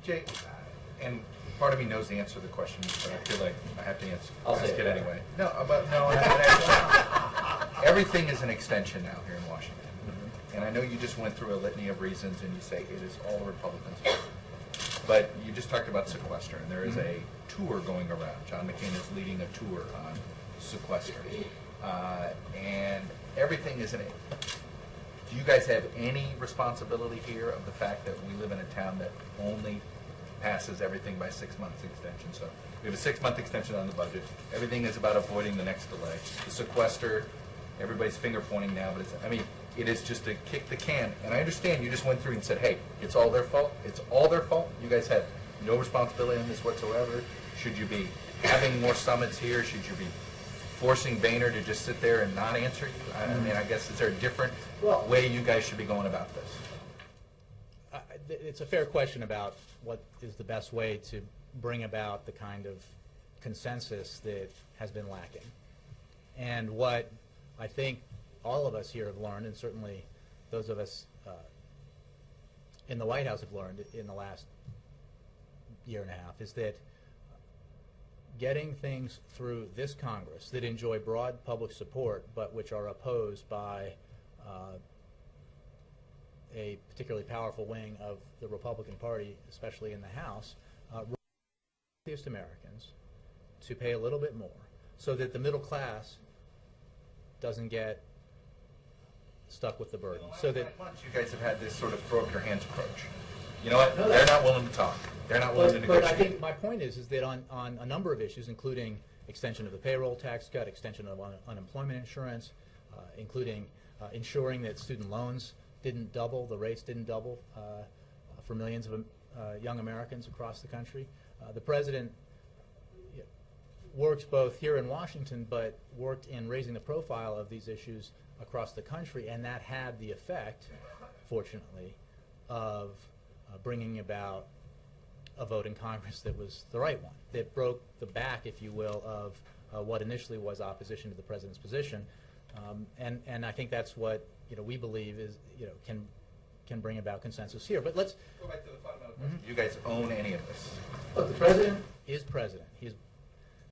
Jay, and part of me knows the answer to the question, but I feel like I have to ask it anyway. No, but no. Everything is an extension now here in Washington, and I know you just went through a litany of reasons, and you say it is all the Republicans. But you just talked about sequester, and there is a tour going around. John McCain is leading a tour on sequester, and everything is in it. Do you guys have any responsibility here of the fact that we live in a town that only passes everything by 6 months extension? So we have a 6-month extension on the budget. Everything is about avoiding the next delay. The sequester, everybody's finger pointing now, but it is just to kick the can. And I understand you just went through and said, hey, it's all their fault. It's all their fault. You guys have no responsibility in this whatsoever. Should you be having more summits here? Should you be forcing Boehner to just sit there and not answer you? I mean, I guess, is there a different way you guys should be going about this? It's a fair question about what is the best way to bring about the kind of consensus that has been lacking. And what I think all of us here have learned, and certainly those of us in the White House have learned in the last year and a half, is that getting things through this Congress that enjoy broad public support but which are opposed by a particularly powerful wing of the Republican Party, especially in the House, wealthiest Americans to pay a little bit more so that the middle class doesn't get stuck with the burden. So that you guys have had this sort of throw up your hands approach. You know what? They're not willing to talk. They're not willing to negotiate. But I think my point is that on a number of issues, including extension of the payroll tax cut, extension of unemployment insurance, including ensuring that student loans didn't double, the rates didn't double for millions of young Americans across the country. The president works both here in Washington, but worked in raising the profile of these issues across the country, and that had the effect, fortunately, of bringing about a vote in Congress that was the right one, that broke the back, if you will, of what initially was opposition to the president's position, and I think that's what we believe is can bring about consensus here. But let's go back to the fundamental question. Do you guys own any of this? Look, the president is president. He's